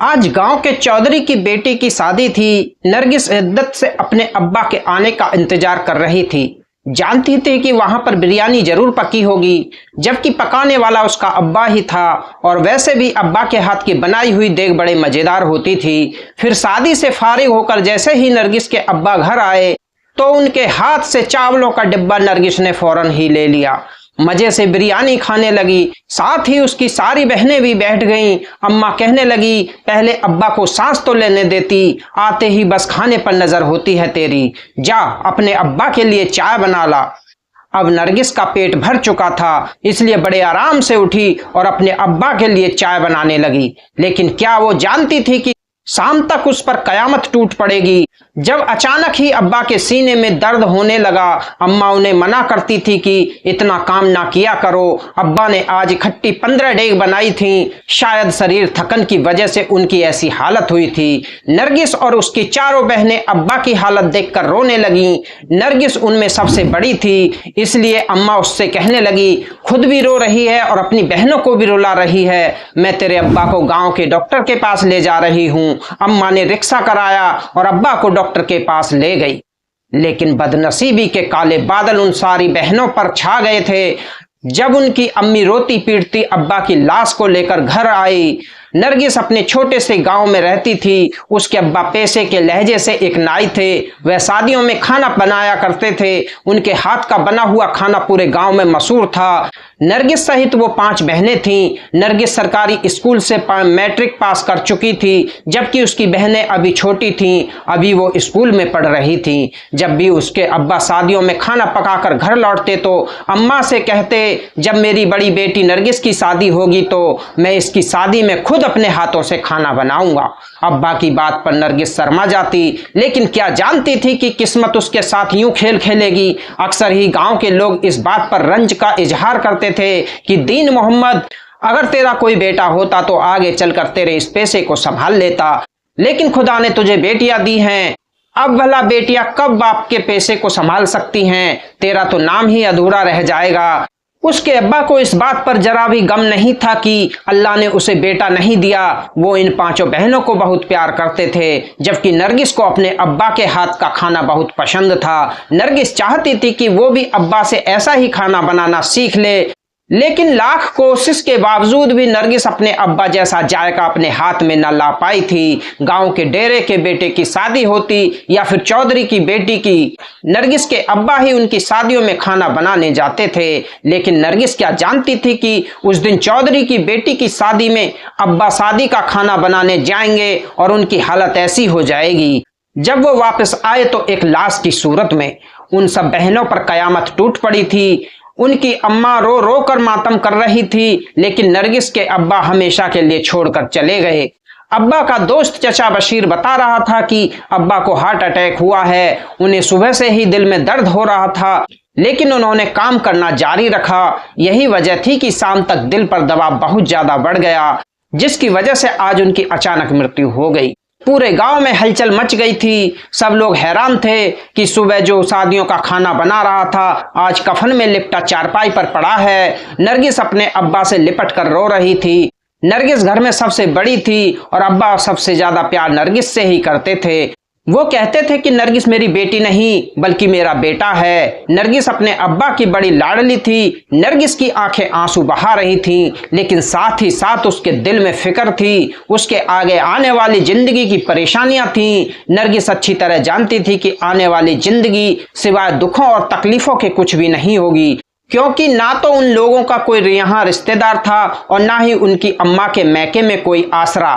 आज गांव के चौधरी की बेटी की शादी थी। नरगिस इद्दत से अपने अब्बा के आने का इंतजार कर रही थी। जानती थी कि वहां पर बिरयानी जरूर पकी होगी, जबकि पकाने वाला उसका अब्बा ही था। और वैसे भी अब्बा के हाथ की बनाई हुई देग बड़े मजेदार होती थी। फिर शादी से फारिग होकर जैसे ही नरगिस के अब्बा घर आए तो उनके हाथ से चावलों का डिब्बा नरगिस ने फौरन ही ले लिया। मजे से बिरयानी खाने लगी। साथ ही उसकी सारी बहनें भी बैठ गईं। अम्मा कहने लगी, पहले अब्बा को सांस तो लेने देती, आते ही बस खाने पर नजर होती है तेरी। जा अपने अब्बा के लिए चाय बना ला। अब नरगिस का पेट भर चुका था, इसलिए बड़े आराम से उठी और अपने अब्बा के लिए चाय बनाने लगी। लेकिन क्या वो जानती थी कि शाम तक उस पर कयामत टूट पड़ेगी। जब अचानक ही अब्बा के सीने में दर्द होने लगा। अम्मा उन्हें मना करती थी कि इतना काम ना किया करो। अब्बा ने आज इकट्ठी 15 डेग बनाई थी। शायद शरीर थकन की वजह से उनकी ऐसी हालत हुई थी। नरगिस और उसकी चारों बहनें अब्बा की हालत देखकर रोने लगीं। नरगिस उनमें सबसे बड़ी थी, इसलिए अम्मा उससे कहने लगी, खुद भी रो रही है और अपनी बहनों को भी रुला रही है। मैं तेरे अब्बा को गांव के डॉक्टर के पास ले जा रही हूं। अम्मा ने रिक्शा कराया और अब्बा को डॉक्टर के पास ले गई। लेकिन बदनसीबी के काले बादल उन सारी बहनों पर छा गए थे। जब उनकी अम्मी रोती पीटती अब्बा की लाश को लेकर घर आई। नरगिस अपने छोटे से गांव में रहती थी। उसके अब्बा पेशे के लहजे से एक नाई थे। वह शादियों में खाना बनाया करते थे। उनके हाथ का बना हुआ खाना पूरे गांव में मशहूर था। नरगिस सहित वो 5 बहनें थीं। नरगिस सरकारी स्कूल से मैट्रिक पास कर चुकी थी, जबकि उसकी बहनें अभी छोटी थीं। अभी वो स्कूल में पढ़ रही थीं। जब भी उसके अब्बा शादियों में खाना पकाकर घर लौटते तो अम्मा से कहते, जब मेरी बड़ी बेटी नरगिस की शादी होगी तो मैं इसकी शादी में खुद अपने हाथों से खाना बनाऊंगा। अब्बा की बात पर नरगिस शर्मा जाती, लेकिन क्या जानती थी कि किस्मत उसके साथ यूं खेल खेलेगी। अक्सर ही गांव के लोग इस बात पर रंज का इजहार करते थे कि दीन मोहम्मद, अगर तेरा कोई बेटा होता तो आगे चलकर तेरे इस पेशे को संभाल लेता, लेकिन खुदा ने तुझे बेटियां दी हैं। अब भला बेटियां कब बाप के पेशे को संभाल सकती हैं? तेरा तो नाम ही अधूरा रह जाएगा। उसके अब्बा को इस बात पर जरा भी गम नहीं था कि अल्लाह ने उसे बेटा नहीं दिया। वो इन 5 बहनों को बहुत प्यार करते थे, जबकि नरगिस को अपने अब्बा के हाथ का खाना बहुत पसंद था। नरगिस चाहती थी कि वो भी अब्बा से ऐसा ही खाना बनाना सीख ले, लेकिन लाख कोशिश के बावजूद भी नरगिस अपने अब्बा जैसा जायका अपने हाथ में न ला पाई थी। गांव के डेरे के बेटे की शादी होती या फिर चौधरी की बेटी की, नरगिस के अब्बा ही उनकी शादियों में खाना बनाने जाते थे। लेकिन नरगिस क्या जानती थी कि उस दिन चौधरी की बेटी की शादी में अब्बा शादी का खाना बनाने जाएंगे और उनकी हालत ऐसी हो जाएगी। जब वो वापस आए तो एक लाश की सूरत में। उन सब बहनों पर कयामत टूट पड़ी थी। उनकी अम्मा रो रो कर मातम कर रही थी, लेकिन नरगिस के अब्बा हमेशा के लिए छोड़कर चले गए। अब्बा का दोस्त चचा बशीर बता रहा था कि अब्बा को हार्ट अटैक हुआ है। उन्हें सुबह से ही दिल में दर्द हो रहा था, लेकिन उन्होंने काम करना जारी रखा। यही वजह थी कि शाम तक दिल पर दबाव बहुत ज्यादा बढ़ गया, जिसकी वजह से आज उनकी अचानक मृत्यु हो गई। पूरे गांव में हलचल मच गई थी। सब लोग हैरान थे कि सुबह जो शादियों का खाना बना रहा था, आज कफन में लिपटा चारपाई पर पड़ा है। नरगिस अपने अब्बा से लिपट कर रो रही थी। नरगिस घर में सबसे बड़ी थी और अब्बा सबसे ज्यादा प्यार नरगिस से ही करते थे। वो कहते थे कि नरगिस मेरी बेटी नहीं बल्कि मेरा बेटा है। नरगिस अपने अब्बा की बड़ी लाडली थी। नरगिस की आंखें आंसू बहा रही थीं, लेकिन साथ ही साथ उसके दिल में फिक्र थी। उसके आगे आने वाली जिंदगी की परेशानियां थीं। नरगिस अच्छी तरह जानती थी कि आने वाली जिंदगी सिवाय दुखों और तकलीफों के कुछ भी नहीं होगी, क्योंकि ना तो उन लोगों का कोई यहाँ रिश्तेदार था और ना ही उनकी अम्मा के मैके में कोई आसरा।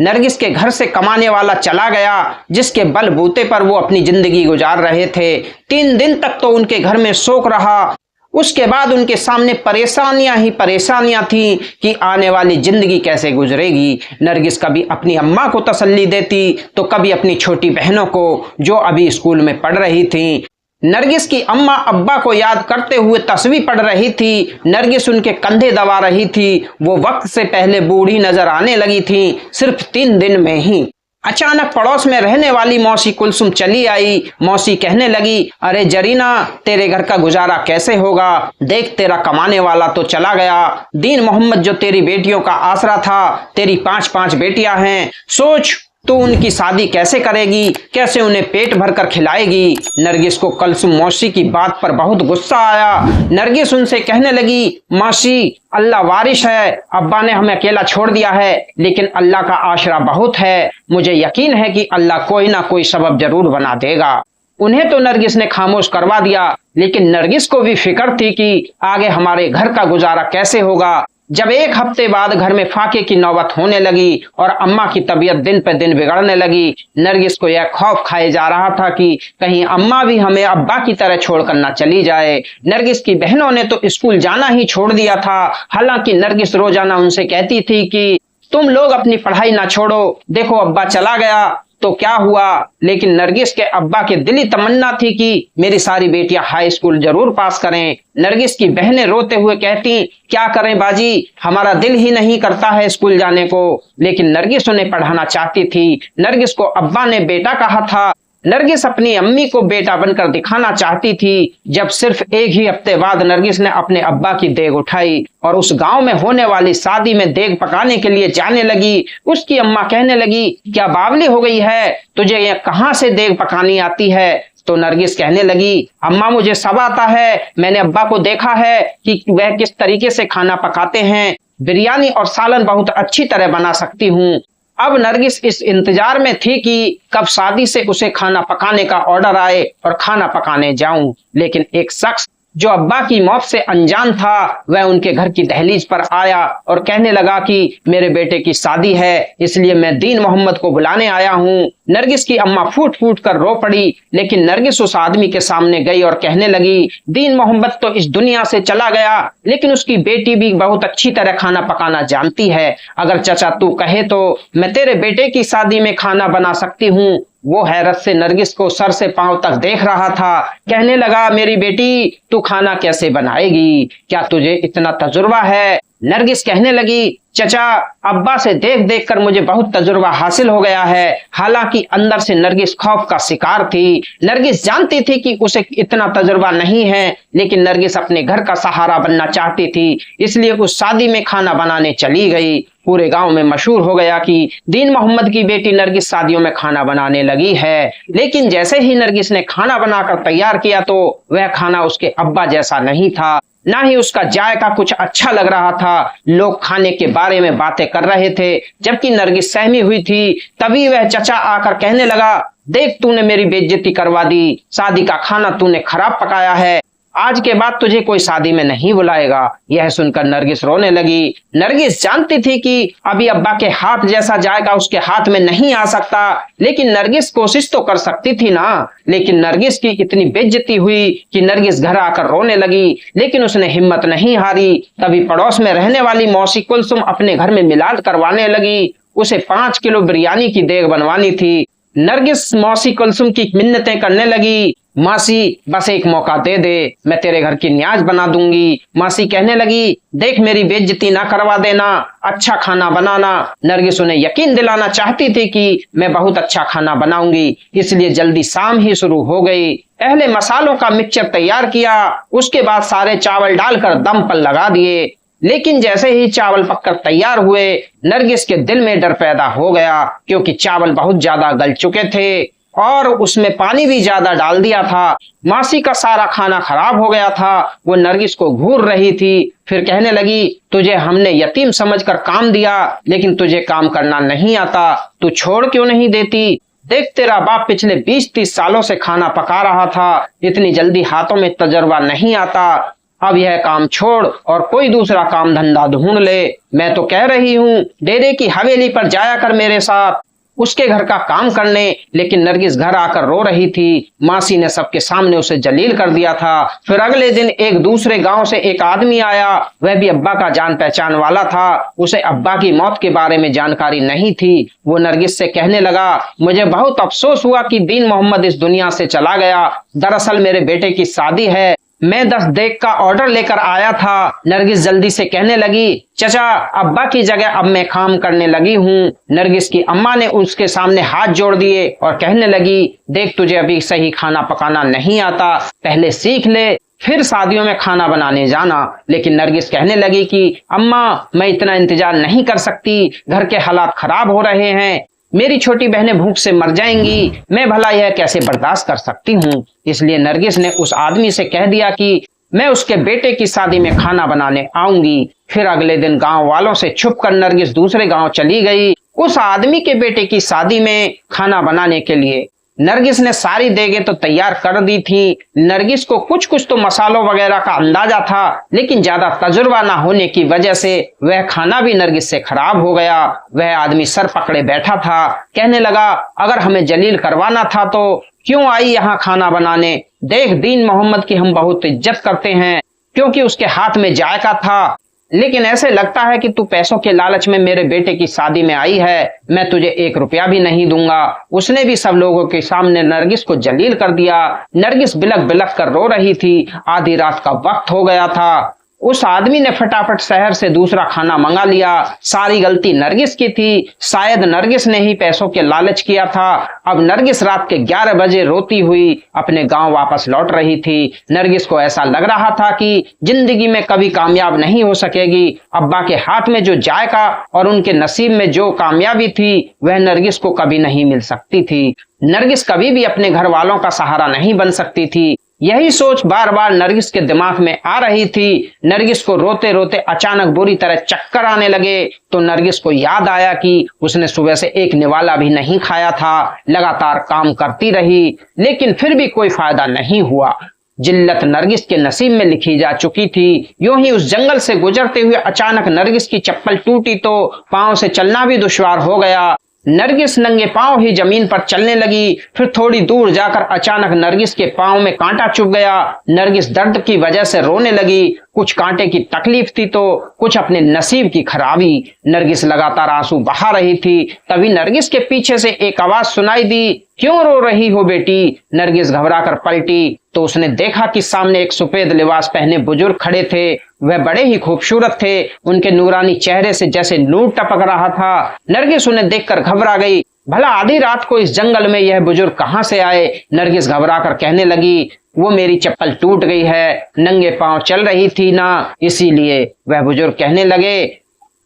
नरगिस के घर से कमाने वाला चला गया, जिसके बलबूते पर वो अपनी जिंदगी गुजार रहे थे। 3 दिन तक तो उनके घर में शोक रहा। उसके बाद उनके सामने परेशानियां ही परेशानियां थीं कि आने वाली जिंदगी कैसे गुजरेगी। नरगिस कभी अपनी अम्मा को तसल्ली देती तो कभी अपनी छोटी बहनों को, जो अभी स्कूल में पढ़ रही थीं। नरगिस की अम्मा अब्बा को याद करते हुए तस्वीर पढ़ रही थी। नरगिस उनके कंधे दबा रही थी। वो वक्त से पहले बूढ़ी नजर आने लगी थी, सिर्फ 3 दिन में ही। अचानक पड़ोस में रहने वाली मौसी कुलसुम चली आई। मौसी कहने लगी, अरे जरीना, तेरे घर का गुजारा कैसे होगा? देख, तेरा कमाने वाला तो चला गया। दीन मोहम्मद जो तेरी बेटियों का आसरा था, तेरी 5-5 बेटियां हैं। सोच, तो उनकी शादी कैसे करेगी? कैसे उन्हें पेट भरकर खिलाएगी? नरगिस को कुलसुम मौसी की बात पर बहुत गुस्सा आया। नरगिस उनसे कहने लगी, मौसी, अल्लाह वारिश है। अब्बा ने हमें अकेला छोड़ दिया है, लेकिन अल्लाह का आशरा बहुत है। मुझे यकीन है कि अल्लाह कोई ना कोई सबब जरूर बना देगा। उन्हें तो नरगिस ने खामोश करवा दिया, लेकिन नरगिस को भी फिक्र थी कि आगे हमारे घर का गुजारा कैसे होगा। जब 1 हफ्ते बाद घर में फाके की नौबत होने लगी और अम्मा की तबीयत दिन पे दिन बिगड़ने लगी, नरगिस को यह खौफ खाए जा रहा था कि कहीं अम्मा भी हमें अब्बा की तरह छोड़कर न चली जाए। नरगिस की बहनों ने तो स्कूल जाना ही छोड़ दिया था। हालांकि नरगिस रोजाना उनसे कहती थी कि तुम लोग अपनी पढ़ाई ना छोड़ो, देखो अब्बा चला गया तो क्या हुआ। लेकिन नरगिस के अब्बा की दिली तमन्ना थी कि मेरी सारी बेटियां हाई स्कूल जरूर पास करें। नरगिस की बहनें रोते हुए कहती, क्या करें बाजी, हमारा दिल ही नहीं करता है स्कूल जाने को। लेकिन नरगिस उन्हें पढ़ाना चाहती थी। नरगिस को अब्बा ने बेटा कहा था। नरगिस अपनी अम्मी को बेटा बनकर दिखाना चाहती थी। जब सिर्फ 1 ही हफ्ते बाद नरगिस ने अपने अब्बा की देग उठाई और उस गांव में होने वाली शादी में देग पकाने के लिए जाने लगी, उसकी अम्मा कहने लगी, क्या बावली हो गई है, तुझे ये कहां से देग पकानी आती है? तो नरगिस कहने लगी, अम्मा मुझे सब आता है। मैंने अब्बा को देखा है कि वह किस तरीके से खाना पकाते हैं। बिरयानी और सालन बहुत अच्छी तरह बना सकती हूँ। अब नरगिस इस इंतजार में थी कि कब शादी से उसे खाना पकाने का ऑर्डर आए और खाना पकाने जाऊं। लेकिन एक शख्स जो अब्बा की मौत से अनजान था, वह उनके घर की दहलीज पर आया और कहने लगा कि मेरे बेटे की शादी है, इसलिए मैं दीन मोहम्मद को बुलाने आया हूँ। नरगिस की अम्मा फूट फूट कर रो पड़ी। लेकिन नरगिस उस आदमी के सामने गई और कहने लगी, दीन मोहम्मद तो इस दुनिया से चला गया, लेकिन उसकी बेटी भी बहुत अच्छी तरह खाना पकाना जानती है। अगर चाचा तू कहे तो मैं तेरे बेटे की शादी में खाना बना सकती हूँ। वो हैरत से नरगिस को सर से पांव तक देख रहा था। कहने लगा, मेरी बेटी, तू खाना कैसे बनाएगी? क्या तुझे इतना तजुर्बा है? नरगिस कहने लगी, चचा, अब्बा से देख देख कर मुझे बहुत तजुर्बा हासिल हो गया है। हालांकि अंदर से नरगिस खौफ का शिकार थी। नरगिस जानती थी कि उसे इतना तजुर्बा नहीं है, लेकिन नरगिस अपने घर का सहारा बनना चाहती थी, इसलिए उस शादी में खाना बनाने चली गई। पूरे गांव में मशहूर हो गया कि दीन मोहम्मद की बेटी नरगिस शादियों में खाना बनाने लगी है। लेकिन जैसे ही नरगिस ने खाना बनाकर तैयार किया तो वह खाना उसके अब्बा जैसा नहीं था, ना ही उसका जायका कुछ अच्छा लग रहा था। लोग खाने के बारे में बातें कर रहे थे, जबकि नरगिस सहमी हुई थी। तभी वह चचा आकर कहने लगा, देख, तूने मेरी बेइज्जती करवा दी। शादी का खाना तूने खराब पकाया है। आज के बाद तुझे कोई शादी में नहीं बुलाएगा। यह सुनकर नरगिस रोने लगी। नरगिस जानती थी कि अभी अब्बा के हाथ जैसा जायका उसके हाथ में नहीं आ सकता, लेकिन नरगिस कोशिश तो कर सकती थी ना। लेकिन नरगिस की इतनी बेइज्जती हुई कि नरगिस घर आकर रोने लगी, लेकिन उसने हिम्मत नहीं हारी। तभी पड़ोस में रहने वाली मौसी कुलसुम अपने घर में मिलाद करवाने लगी। उसे 5 किलो बिरयानी की देग बनवानी थी। नरगिस मौसी कुलसुम की मिन्नतें करने लगी, मासी, बस एक मौका दे दे, मैं तेरे घर की न्याज बना दूंगी। मासी कहने लगी, देख, मेरी बेइज्जती ना करवा देना, अच्छा खाना बनाना। नरगिस उन्हें यकीन दिलाना चाहती थी कि मैं बहुत अच्छा खाना बनाऊंगी, इसलिए जल्दी शाम ही शुरू हो गई। पहले मसालों का मिक्सचर तैयार किया, उसके बाद सारे चावल डालकर दम पर लगा दिए। लेकिन जैसे ही चावल पककर तैयार हुए, नरगिस के दिल में डर पैदा हो गया, क्योंकि चावल बहुत ज्यादा गल चुके थे और उसमें पानी भी ज्यादा डाल दिया था। मासी का सारा खाना खराब हो गया था। वो नरगिस को घूर रही थी। फिर कहने लगी, तुझे हमने यतीम समझकर काम दिया, लेकिन तुझे काम करना नहीं आता, तू छोड़ क्यों नहीं देती? देख, तेरा बाप पिछले 20-30 सालों से खाना पका रहा था, इतनी जल्दी हाथों में तजुर्बा नहीं आता। अब यह काम छोड़ और कोई दूसरा काम धंधा ढूंढ ले। मैं तो कह रही हूँ, डेरे की हवेली पर जाया कर मेरे साथ, उसके घर का काम करने। लेकिन नरगिस घर आकर रो रही थी। मासी ने सबके सामने उसे जलील कर दिया था। फिर अगले दिन एक दूसरे गांव से एक आदमी आया। वह भी अब्बा का जान पहचान वाला था। उसे अब्बा की मौत के बारे में जानकारी नहीं थी। वो नरगिस से कहने लगा, मुझे बहुत अफसोस हुआ कि दीन मोहम्मद इस दुनिया से चला गया। दरअसल मेरे बेटे की शादी है, मैं 10 देग का ऑर्डर लेकर आया था। नरगिस जल्दी से कहने लगी, चचा अब्बा की जगह अब मैं काम करने लगी हूँ। नरगिस की अम्मा ने उसके सामने हाथ जोड़ दिए और कहने लगी, देख तुझे अभी सही खाना पकाना नहीं आता, पहले सीख ले फिर शादियों में खाना बनाने जाना। लेकिन नरगिस कहने लगी कि अम्मा मैं इतना इंतजार नहीं कर सकती, घर के हालात खराब हो रहे हैं, मेरी छोटी बहनें भूख से मर जाएंगी, मैं भला यह कैसे बर्दाश्त कर सकती हूँ। इसलिए नरगिस ने उस आदमी से कह दिया कि मैं उसके बेटे की शादी में खाना बनाने आऊंगी। फिर अगले दिन गांव वालों से छुपकर नरगिस दूसरे गांव चली गई उस आदमी के बेटे की शादी में खाना बनाने के लिए। नरगिस ने सारी देगें तो तैयार कर दी थी। नरगिस को कुछ कुछ तो मसालों वगैरह का अंदाजा था, लेकिन ज्यादा तजुर्बा ना होने की वजह से वह खाना भी नरगिस से खराब हो गया। वह आदमी सर पकड़े बैठा था, कहने लगा, अगर हमें जलील करवाना था तो क्यों आई यहाँ खाना बनाने। देख दीन मोहम्मद की हम बहुत इज्जत करते हैं क्योंकि उसके हाथ में जायका था, लेकिन ऐसे लगता है कि तू पैसों के लालच में मेरे बेटे की शादी में आई है, मैं तुझे 1 रुपया भी नहीं दूंगा। उसने भी सब लोगों के सामने नरगिस को जलील कर दिया। नरगिस बिलक बिलक कर रो रही थी। आधी रात का वक्त हो गया था। उस आदमी ने फटाफट शहर से दूसरा खाना मंगा लिया। सारी गलती नरगिस की थी, शायद नरगिस ने ही पैसों के लालच किया था। अब नरगिस रात के 11 बजे रोती हुई अपने गांव वापस लौट रही थी। नरगिस को ऐसा लग रहा था कि जिंदगी में कभी कामयाब नहीं हो सकेगी। अब्बा के हाथ में जो जायका और उनके नसीब में जो कामयाबी थी वह नरगिस को कभी नहीं मिल सकती थी। नरगिस कभी भी अपने घर वालों का सहारा नहीं बन सकती थी। यही सोच बार बार नरगिस के दिमाग में आ रही थी। नरगिस को रोते रोते अचानक बुरी तरह चक्कर आने लगे तो नरगिस को याद आया कि उसने सुबह से एक निवाला भी नहीं खाया था। लगातार काम करती रही लेकिन फिर भी कोई फायदा नहीं हुआ। जिल्लत नरगिस के नसीब में लिखी जा चुकी थी। यूं ही उस जंगल से गुजरते हुए अचानक नरगिस की चप्पल टूटी तो पांव से चलना भी दुश्वार हो गया। नरगिस नंगे पांव ही जमीन पर चलने लगी। फिर थोड़ी दूर जाकर अचानक नरगिस के पांव में कांटा चुभ गया। नरगिस दर्द की वजह से रोने लगी। कुछ कांटे की तकलीफ थी तो कुछ अपने नसीब की खराबी। नरगिस लगातार आंसू बहा रही थी। तभी नरगिस के पीछे से एक आवाज सुनाई दी, क्यों रो रही हो बेटी। नरगिस घबराकर पलटी तो उसने देखा कि सामने एक सफेद लिबास पहने बुजुर्ग खड़े थे। वह बड़े ही खूबसूरत थे। उनके नूरानी चेहरे से जैसे नूर टपक रहा था। नरगिस उन्हें देखकर घबरा गई। भला आधी रात को इस जंगल में यह बुजुर्ग कहां से आए। नरगिस घबराकर कहने लगी, वो मेरी चप्पल टूट गई है, नंगे पांव चल रही थी ना, इसीलिए। वह बुजुर्ग कहने लगे,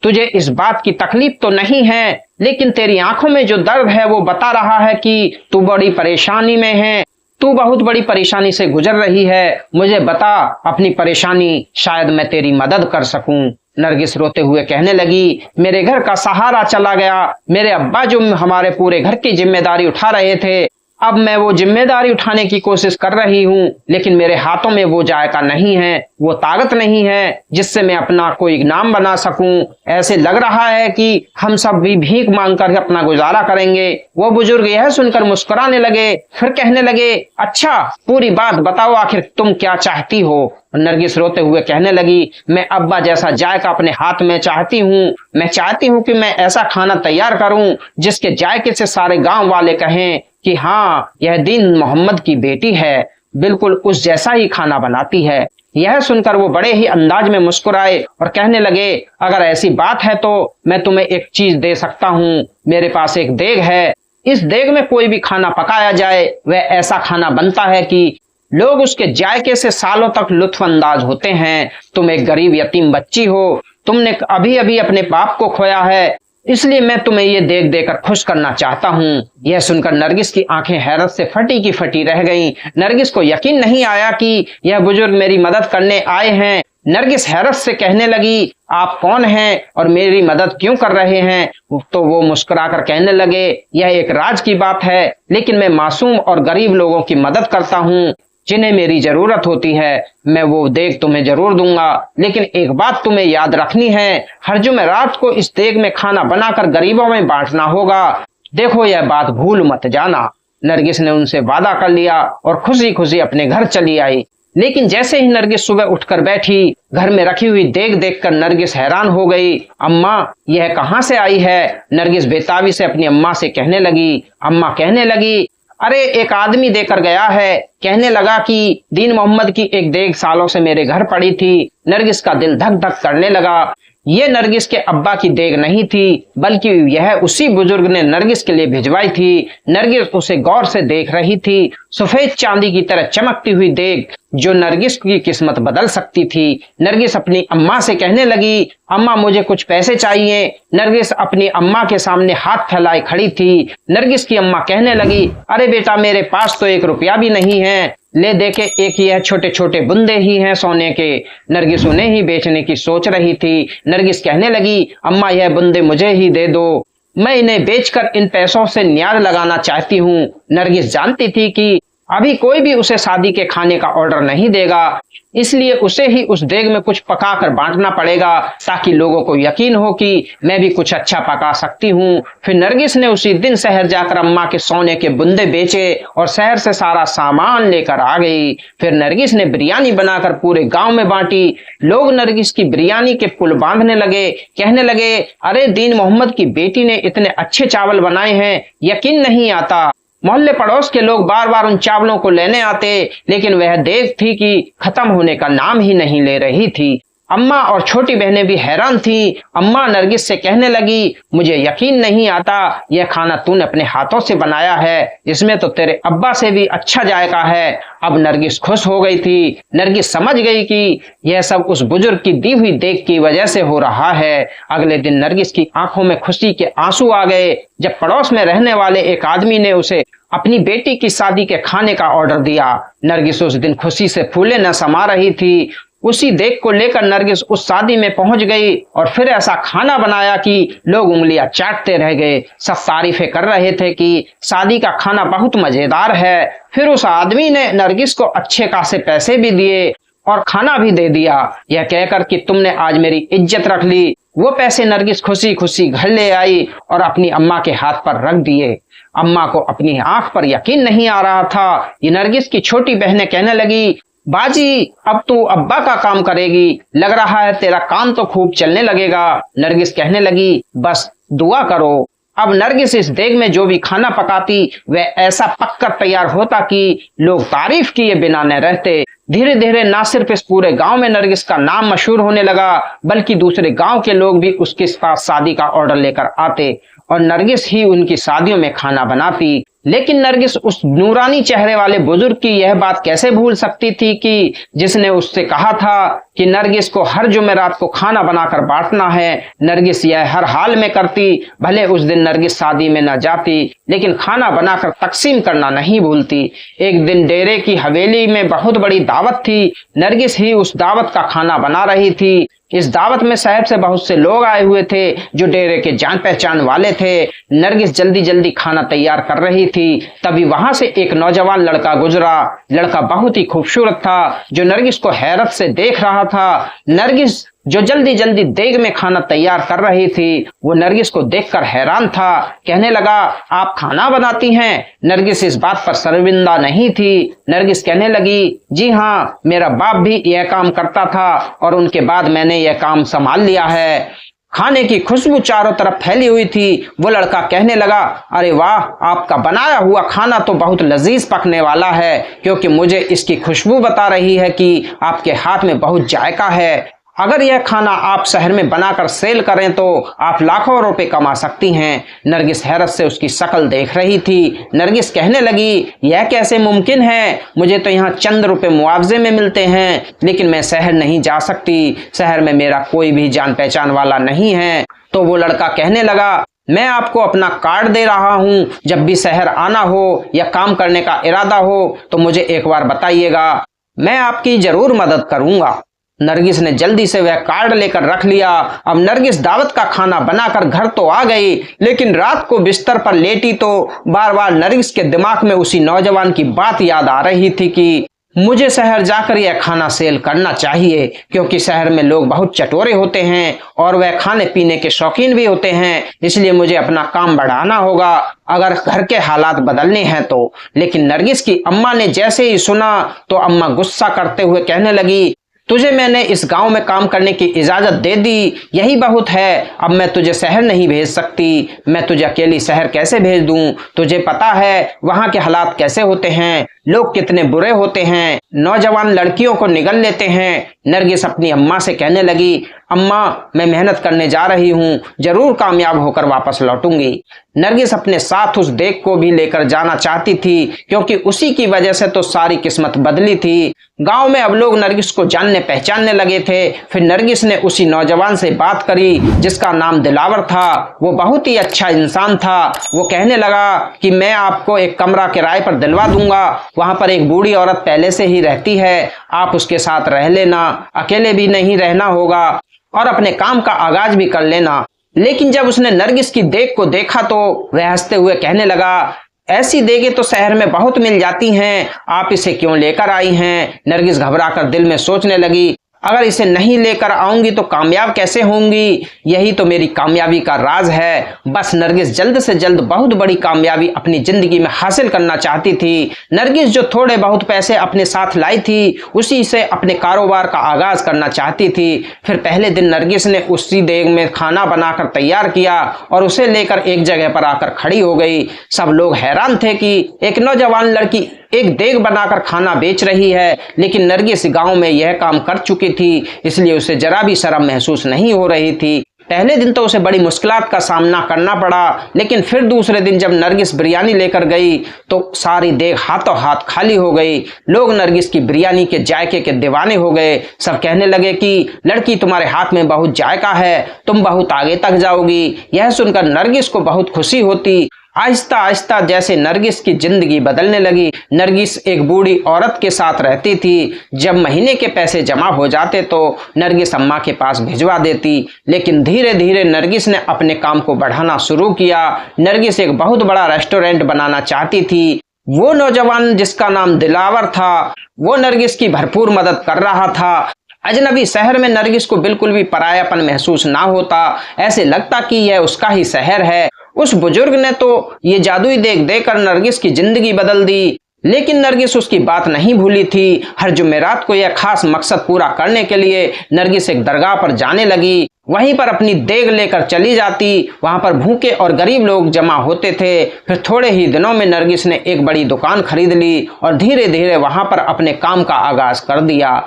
तुझे इस बात की तकलीफ तो नहीं है, लेकिन तेरी आंखों में जो दर्द है वो बता रहा है कि तू बड़ी परेशानी में है। तू बहुत बड़ी परेशानी से गुजर रही है। मुझे बता अपनी परेशानी, शायद मैं तेरी मदद कर सकूं। नरगिस रोते हुए कहने लगी, मेरे घर का सहारा चला गया। मेरे अब्बा जो हमारे पूरे घर की जिम्मेदारी उठा रहे थे, अब मैं वो जिम्मेदारी उठाने की कोशिश कर रही हूँ, लेकिन मेरे हाथों में वो जायका नहीं है, वो ताकत नहीं है जिससे मैं अपना कोई नाम बना सकूं। ऐसे लग रहा है कि हम सब भी भीख मांगकर अपना गुजारा करेंगे। वो बुजुर्ग यह सुनकर मुस्कुराने लगे। फिर कहने लगे, अच्छा पूरी बात बताओ, आखिर तुम क्या चाहती हो। नरगिस रोते हुए कहने लगी, मैं अब्बा जैसा जायका अपने हाथ में चाहती हूँ। मैं चाहती हूँ कि मैं ऐसा खाना तैयार करूँ जिसके जायके से सारे गांव वाले कहें कि हाँ यह दीन मोहम्मद की बेटी है, बिल्कुल उस जैसा ही खाना बनाती है। यह सुनकर वो बड़े ही अंदाज में मुस्कुराए और कहने लगे, अगर ऐसी बात है तो मैं तुम्हें एक चीज दे सकता हूँ। मेरे पास एक देग है। इस देग में कोई भी खाना पकाया जाए वह ऐसा खाना बनता है कि लोग उसके जायके से सालों तक लुत्फ अंदाज होते हैं। तुम एक गरीब यतीम बच्ची हो, तुमने अभी अभी अपने बाप को खोया है, इसलिए मैं तुम्हें ये देख देकर खुश करना चाहता हूँ। यह सुनकर नरगिस की आंखें हैरत से फटी की फटी रह गईं। नरगिस को यकीन नहीं आया कि यह बुजुर्ग मेरी मदद करने आए हैं। नरगिस हैरत से कहने लगी, आप कौन हैं और मेरी मदद क्यों कर रहे हैं। तो वो मुस्कुराकर कहने लगे, यह एक राज की बात है, लेकिन मैं मासूम और गरीब लोगों की मदद करता हूँ जिन्हें मेरी जरूरत होती है। मैं वो देग तुम्हें जरूर दूंगा, लेकिन एक बात तुम्हें याद रखनी है, हर जुमेरात को इस देग में खाना बनाकर गरीबों में बांटना होगा। देखो यह बात भूल मत जाना। नरगिस ने उनसे वादा कर लिया और खुशी खुशी अपने घर चली आई। लेकिन जैसे ही नरगिस सुबह उठकर बैठी, घर में रखी हुई देग देखकर नरगिस हैरान हो गई। अम्मा यह कहाँ से आई है। नरगिस बेताबी से अपनी अम्मा से कहने लगी। अम्मा कहने लगी, अरे एक आदमी देकर गया है। कहने लगा कि दीन मोहम्मद की एक देग सालों से मेरे घर पड़ी थी। नरगिस का दिल धक धक करने लगा। ये नरगिस के अब्बा की देग नहीं थी, बल्कि यह उसी बुजुर्ग ने नरगिस के लिए भिजवाई थी। नरगिस उसे गौर से देख रही थी। सफेद चांदी की तरह चमकती हुई देग जो नरगिस की किस्मत बदल सकती थी। नरगिस अपनी अम्मा से कहने लगी, अम्मा मुझे कुछ पैसे चाहिए। नरगिस अपनी अम्मा के सामने हाथ फैलाए खड़ी थी। नरगिस की अम्मा कहने लगी, अरे बेटा मेरे पास तो 1 रुपया भी नहीं है, ले देखे एक यह छोटे छोटे बुंदे ही हैं सोने के। नरगिस उन्हें ही बेचने की सोच रही थी। नरगिस कहने लगी, अम्मा यह बुंदे मुझे ही दे दो, मैं इन्हें बेचकर इन पैसों से न्याज लगाना चाहती हूँ। नरगिस जानती थी कि अभी कोई भी उसे शादी के खाने का ऑर्डर नहीं देगा, इसलिए उसे ही उस देग में कुछ पकाकर बांटना पड़ेगा ताकि लोगों को यकीन हो कि मैं भी कुछ अच्छा पका सकती हूँ। फिर नरगिस ने उसी दिन शहर जाकर अम्मा के सोने के बुंदे बेचे और शहर से सारा सामान लेकर आ गई। फिर नरगिस ने बिरयानी बनाकर पूरे गांव में बांटी। लोग नरगिस की बिरयानी के पुल बांधने लगे। कहने लगे, अरे दीन मोहम्मद की बेटी ने इतने अच्छे चावल बनाए हैं, यकीन नहीं आता। मोहल्ले पड़ोस के लोग बार बार उन चावलों को लेने आते, लेकिन वह देग थी कि खत्म होने का नाम ही नहीं ले रही थी। अम्मा और छोटी बहनें भी हैरान थी। अम्मा नरगिस से कहने लगी, मुझे यकीन नहीं आता यह खाना तूने अपने हाथों से बनाया है, इसमें तो तेरे अब्बा से भी अच्छा जायका है। अब नरगिस खुश हो गई थी। नरगिस समझ गई कि यह सब उस बुजुर्ग की दी हुई देग की वजह से हो रहा है। अगले दिन नरगिस की आंखों में खुशी के आंसू आ गए जब पड़ोस में रहने वाले एक आदमी ने उसे अपनी बेटी की शादी के खाने का ऑर्डर दिया। नरगिस उस दिन खुशी से फूले न समा रही थी। उसी देग को लेकर नरगिस उस शादी में पहुंच गई और फिर ऐसा खाना बनाया कि लोग उंगलियां चाटते रह गए। सब तारीफें कर रहे थे कि शादी का खाना बहुत मजेदार है। फिर उस आदमी ने नरगिस को अच्छे खासे पैसे भी दिए और खाना भी दे दिया, यह कहकर कि तुमने आज मेरी इज्जत रख ली। वो पैसे नरगिस खुशी खुशी घर ले आई और अपनी अम्मा के हाथ पर रख दिए। अम्मा को अपनी आंख पर यकीन नहीं आ रहा था। ये नरगिस की छोटी बहनें कहने लगी, बाजी अब तू अब्बा का काम करेगी, लग रहा है तेरा काम तो खूब चलने लगेगा। नरगिस कहने लगी, बस दुआ करो। अब नरगिस इस देग में जो भी खाना पकाती वह ऐसा पककर तैयार होता कि लोग तारीफ किए बिना न रहते। धीरे धीरे न सिर्फ इस पूरे गांव में नरगिस का नाम मशहूर होने लगा, बल्कि दूसरे गांव के लोग भी उसके पास शादी का ऑर्डर लेकर आते और नरगिस ही उनकी शादियों में खाना बनाती। लेकिन नरगिस उस नूरानी चेहरे वाले बुजुर्ग की यह बात कैसे भूल सकती थी कि जिसने उससे कहा था कि नरगिस को हर जुमेरात को खाना बनाकर बांटना है। नरगिस यह हर हाल में करती। भले उस दिन नरगिस शादी में न जाती, लेकिन खाना बनाकर तकसीम करना नहीं भूलती। एक दिन डेरे की हवेली में बहुत बड़ी दावत थी। नरगिस ही उस दावत का खाना बना रही थी। इस दावत में शहर से बहुत से लोग आए हुए थे जो डेरे के जान पहचान वाले थे। नरगिस जल्दी जल्दी खाना तैयार कर रही थी। तभी वहां से एक नौजवान लड़का गुजरा। लड़का बहुत ही खूबसूरत था जो नरगिस को हैरत से देख रहा था। नरगिस जो जल्दी जल्दी देग में खाना तैयार कर रही थी, वो नरगिस को देखकर हैरान था। कहने लगा, आप खाना बनाती हैं? नरगिस इस बात पर शर्मिंदा नहीं थी। नरगिस कहने लगी, जी हाँ, मेरा बाप भी यह काम करता था और उनके बाद मैंने यह काम संभाल लिया है। खाने की खुशबू चारों तरफ फैली हुई थी। वो लड़का कहने लगा, अरे वाह, आपका बनाया हुआ खाना तो बहुत लजीज पकने वाला है, क्योंकि मुझे इसकी खुशबू बता रही है कि आपके हाथ में बहुत जायका है। अगर यह खाना आप शहर में बनाकर सेल करें तो आप लाखों रुपए कमा सकती हैं। नरगिस हैरत से उसकी शक्ल देख रही थी। नरगिस कहने लगी, यह कैसे मुमकिन है? मुझे तो यहाँ चंद रुपए मुआवजे में मिलते हैं, लेकिन मैं शहर नहीं जा सकती। शहर में मेरा कोई भी जान पहचान वाला नहीं है। तो वो लड़का कहने लगा, मैं आपको अपना कार्ड दे रहा हूँ। जब भी शहर आना हो या काम करने का इरादा हो तो मुझे एक बार बताइएगा, मैं आपकी जरूर मदद करूंगा। नरगिस ने जल्दी से वह कार्ड लेकर रख लिया। अब नरगिस दावत का खाना बनाकर घर तो आ गई, लेकिन रात को बिस्तर पर लेटी तो बार बार नरगिस के दिमाग में उसी नौजवान की बात याद आ रही थी कि मुझे शहर जाकर यह खाना सेल करना चाहिए, क्योंकि शहर में लोग बहुत चटोरे होते हैं और वह खाने पीने के शौकीन भी होते हैं। इसलिए मुझे अपना काम बढ़ाना होगा अगर घर के हालात बदलने हैं तो। लेकिन नरगिस की अम्मा ने जैसे ही सुना तो अम्मा गुस्सा करते हुए कहने लगी, तुझे मैंने इस गांव में काम करने की इजाजत दे दी, यही बहुत है। अब मैं तुझे शहर नहीं भेज सकती। मैं तुझे अकेली शहर कैसे भेज दूं? तुझे पता है वहां के हालात कैसे होते हैं, लोग कितने बुरे होते हैं, नौजवान लड़कियों को निगल लेते हैं। नरगिस अपनी अम्मा से कहने लगी, अम्मा मैं मेहनत करने जा रही हूँ, जरूर कामयाब होकर वापस लौटूंगी। नरगिस अपने साथ उस देग को भी लेकर जाना चाहती थी, क्योंकि उसी की वजह से तो सारी किस्मत बदली थी। गांव में अब लोग नरगिस को जानने पहचानने लगे थे। फिर नरगिस ने उसी नौजवान से बात करी जिसका नाम दिलावर था। वो बहुत ही अच्छा इंसान था। वो कहने लगा कि मैं आपको एक कमरा किराए पर दिलवा दूंगा, वहां पर एक बूढ़ी औरत पहले से ही रहती है, आप उसके साथ रह लेना, अकेले भी नहीं रहना होगा और अपने काम का आगाज भी कर लेना। लेकिन जब उसने नरगिस की देग को देखा तो वह हंसते हुए कहने लगा, ऐसी देगे तो शहर में बहुत मिल जाती हैं, आप इसे क्यों लेकर आई हैं? नरगिस घबराकर दिल में सोचने लगी, अगर इसे नहीं लेकर आऊंगी तो कामयाब कैसे होंगी? यही तो मेरी कामयाबी का राज है। बस नरगिस जल्द से जल्द बहुत बड़ी कामयाबी अपनी जिंदगी में हासिल करना चाहती थी। नरगिस जो थोड़े बहुत पैसे अपने साथ लाई थी, उसी से अपने कारोबार का आगाज करना चाहती थी। फिर पहले दिन नरगिस ने उसी देग में खाना बनाकर तैयार किया और उसे लेकर एक जगह पर आकर खड़ी हो गई। सब लोग हैरान थे कि एक नौजवान लड़की एक देग बनाकर खाना बेच रही है, लेकिन नरगिस गांव में यह काम कर चुकी थी, इसलिए उसे जरा भी शर्म महसूस नहीं हो रही थी। पहले दिन तो उसे बड़ी मुश्किलात का सामना करना पड़ा, लेकिन फिर दूसरे दिन जब नरगिस बिरयानी लेकर गई तो सारी देग हाथों हाथ खाली हो गई। लोग नरगिस की बिरयानी के जायके के दीवाने हो गए। सब कहने लगे कि लड़की तुम्हारे हाथ में बहुत जायका है, तुम बहुत आगे तक जाओगी। यह सुनकर नरगिस को बहुत खुशी होती। आहिस्ता आहिस्ता जैसे नरगिस की जिंदगी बदलने लगी। नरगिस एक बूढ़ी औरत के साथ रहती थी। जब महीने के पैसे जमा हो जाते तो नरगिस अम्मा के पास भिजवा देती, लेकिन धीरे धीरे नरगिस ने अपने काम को बढ़ाना शुरू किया। नरगिस एक बहुत बड़ा रेस्टोरेंट बनाना चाहती थी। वो नौजवान जिसका नाम दिलावर था, वो नरगिस की भरपूर मदद कर रहा था। अजनबी शहर में नरगिस को बिल्कुल भी परायापन महसूस ना होता, ऐसे लगता कि यह उसका ही शहर है। उस बुजुर्ग ने तो ये जादुई देग देकर नरगिस की जिंदगी बदल दी, लेकिन नरगिस उसकी बात नहीं भूली थी। हर जुमेरात को यह खास मकसद पूरा करने के लिए नरगिस एक दरगाह पर जाने लगी। वहीं पर अपनी देग लेकर चली जाती। वहां पर भूखे और गरीब लोग जमा होते थे। फिर थोड़े ही दिनों में नरगिस ने एक बड़ी दुकान खरीद ली और धीरे धीरे वहां पर अपने काम का आगाज कर दिया।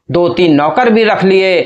2-3 नौकर भी रख लिए।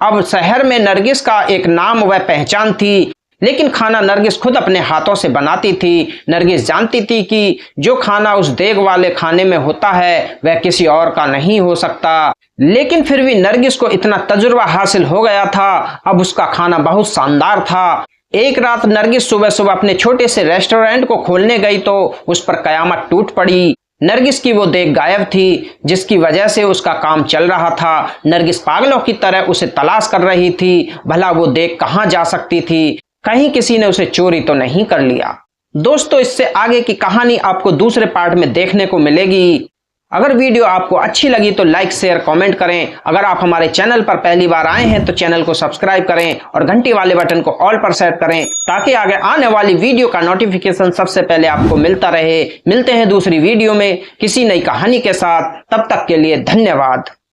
अब शहर में नरगिस का एक नाम व पहचान थी, लेकिन खाना नरगिस खुद अपने हाथों से बनाती थी। नरगिस जानती थी कि जो खाना उस देग वाले खाने में होता है वह किसी और का नहीं हो सकता, लेकिन फिर भी नरगिस को इतना तजुर्बा हासिल हो गया था। अब उसका खाना बहुत शानदार था। एक रात नरगिस सुबह सुबह अपने छोटे से रेस्टोरेंट को खोलने गई तो उस पर कयामत टूट पड़ी। नरगिस की वो देग गायब थी, जिसकी वजह से उसका काम चल रहा था। नरगिस पागलों की तरह उसे तलाश कर रही थी, भला वो देग कहाँ जा सकती थी, कहीं किसी ने उसे चोरी तो नहीं कर लिया। दोस्तों, इससे आगे की कहानी आपको दूसरे पार्ट में देखने को मिलेगी। अगर वीडियो आपको अच्छी लगी तो लाइक शेयर कमेंट करें। अगर आप हमारे चैनल पर पहली बार आए हैं तो चैनल को सब्सक्राइब करें और घंटी वाले बटन को ऑल पर सेट करें, ताकि आगे आने वाली वीडियो का नोटिफिकेशन सबसे पहले आपको मिलता रहे। मिलते हैं दूसरी वीडियो में किसी नई कहानी के साथ। तब तक के लिए धन्यवाद।